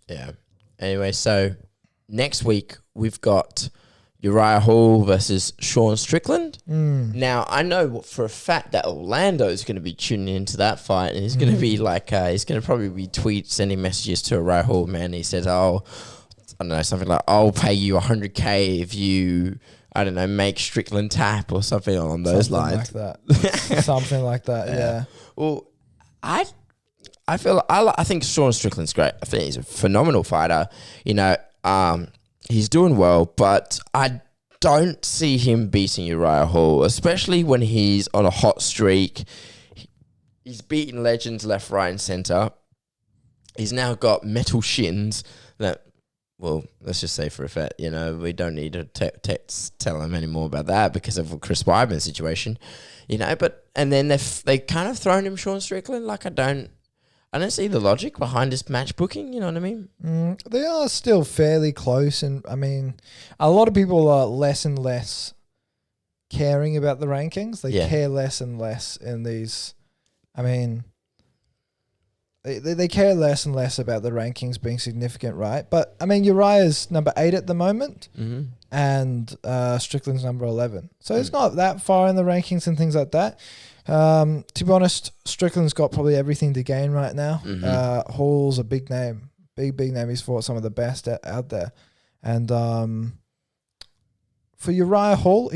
Yeah. Anyway, so next week we've got Uriah Hall versus Sean Strickland. Now, I know for a fact that Orlando is going to be tuning into that fight, and he's going to be like, he's going to probably be sending messages to Uriah Hall, man. He says, oh, I don't know, something like, I'll pay you $100K if you, I don't know, make Strickland tap or something along those lines. Something like that, yeah. Well, I think Sean Strickland's great. I think he's a phenomenal fighter. You know, he's doing well, but I don't see him beating Uriah Hall, especially when he's on a hot streak. He's beaten legends left, right, and center. He's now got metal shins that, well, let's just say for a fact, you know, we don't need to tell him any more about that because of the Chris Weidman situation, you know. But and then they kind of thrown him Sean Strickland. Like I don't see the logic behind this match booking. You know what I mean? They are still fairly close, and I mean, a lot of people are less and less caring about the rankings. They care less and less in these. I mean, they care less and less about the rankings being significant, right? But I mean, Uriah's number 8 at the moment, and Strickland's number 11. So it's not that far in the rankings and things like that. To be honest, Strickland's got probably everything to gain right now. Hall's a big name, big name. He's fought some of the best out there, and for Uriah Hall,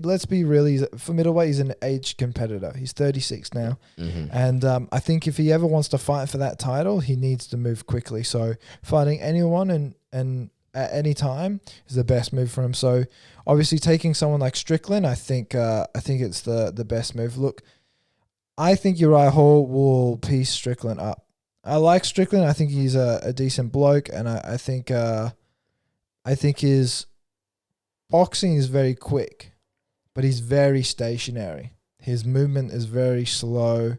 let's be real, for middleweight, he's an age competitor. He's 36 now, and I think if he ever wants to fight for that title, he needs to move quickly. So fighting anyone and at any time is the best move for him. So obviously taking someone like Strickland, I think it's the best move. Look, I think Uriah Hall will piece Strickland up. I like Strickland. I think he's a decent bloke, and I think his boxing is very quick, but he's very stationary. His movement is very slow,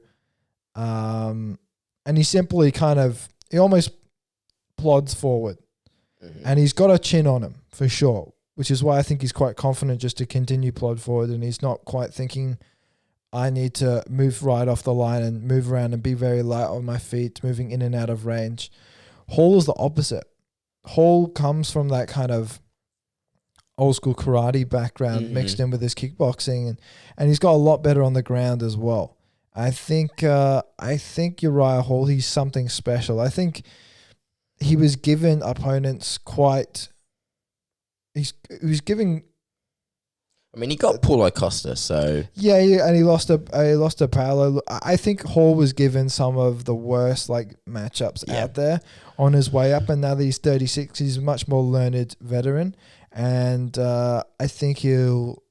and he simply he almost plods forward, and he's got a chin on him for sure, which is why I think he's quite confident just to continue plod forward, and he's not quite thinking, I need to move right off the line and move around and be very light on my feet, moving in and out of range. Hall is the opposite. Hall comes from that kind of old school karate background mixed in with his kickboxing, and he's got a lot better on the ground as well. I think Uriah Hall, he's something special. I think he was given opponents he was giving. I mean, he got Paulo Costa, so yeah, and he lost to Paolo. I think Hall was given some of the worst matchups out there on his way up, and now that he's 36, he's a much more learned veteran, and I think he'll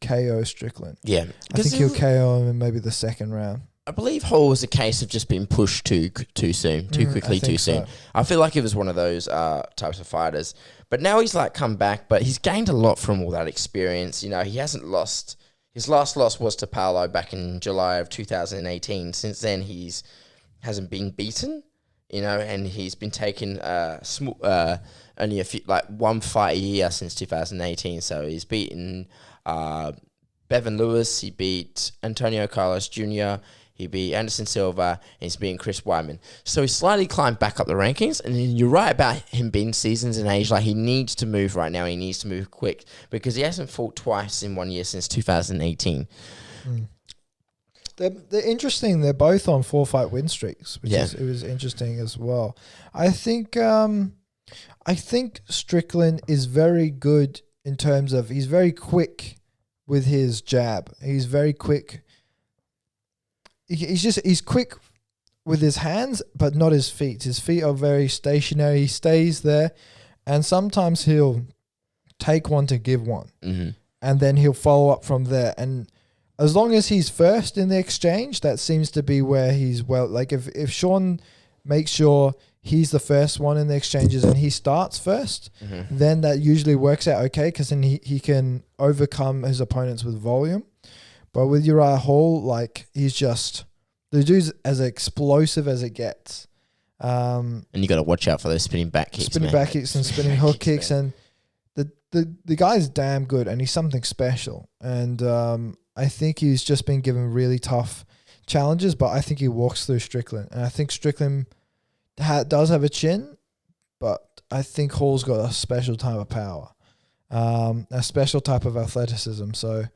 KO Strickland. Yeah, I think he'll KO him in maybe the second round. I believe Hall was a case of just being pushed too soon, too quickly, too soon. I feel like he was one of those types of fighters. But now he's come back, but he's gained a lot from all that experience. You know, he hasn't lost. His last loss was to Paolo back in July of 2018. Since then, hasn't been beaten. You know, and he's been taking only a few, one fight a year since 2018. So he's beaten Bevan Lewis. He beat Antonio Carlos Jr. He beat Anderson Silva, and he's beating Chris Weidman. So he slightly climbed back up the rankings, and then you're right about him being seasons in age. He needs to move right now. He needs to move quick because he hasn't fought twice in 1 year since 2018. They're interesting. They're both on 4-fight win streaks, which it was interesting as well. I think Strickland is very good in terms of he's very quick with his jab. He's very quick. He's quick with his hands, but not his feet. His feet are very stationary. He stays there, and sometimes he'll take one to give one, and then he'll follow up from there. And as long as he's first in the exchange, that seems to be where he's well. If Sean makes sure he's the first one in the exchanges and he starts first, then that usually works out okay because then he can overcome his opponents with volume. But with Uriah Hall, he's just the dude's as explosive as it gets. And you got to watch out for those spinning back kicks, and spinning hook kicks, and the guy's damn good, and he's something special. And I think he's just been given really tough challenges, but I think he walks through Strickland, and I think Strickland does have a chin, but I think Hall's got a special type of power, a special type of athleticism. So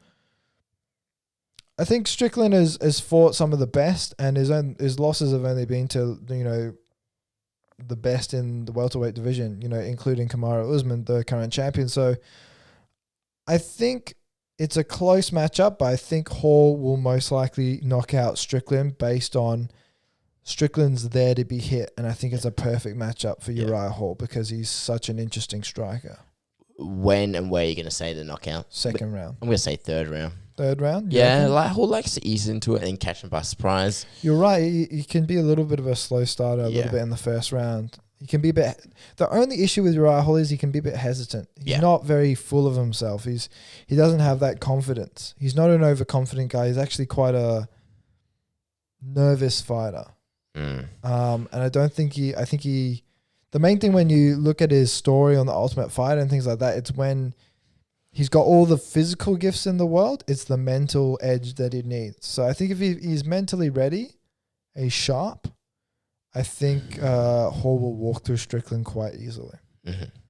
I think Strickland has fought some of the best, and his losses have only been to, the best in the welterweight division, including Kamaru Usman, the current champion. So I think it's a close matchup, but I think Hall will most likely knock out Strickland based on Strickland's there to be hit, and I think it's a perfect matchup for Uriah Hall because he's such an interesting striker. When and where are you going to say the knockout? Second round. I'm going to say third round. Third round? Yeah, Hall likes to ease into it and catch him by surprise. You're right. He can be a little bit of a slow starter, a little bit in the first round. He can be a bit. The only issue with Uriah Hall is he can be a bit hesitant. He's not very full of himself. He doesn't have that confidence. He's not an overconfident guy. He's actually quite a nervous fighter. And I don't think I think the main thing when you look at his story on The Ultimate Fighter and things like that, it's when he's got all the physical gifts in the world, it's the mental edge that he needs. So I think if he's mentally ready, he's sharp, I think Hall will walk through Strickland quite easily. Mm-hmm.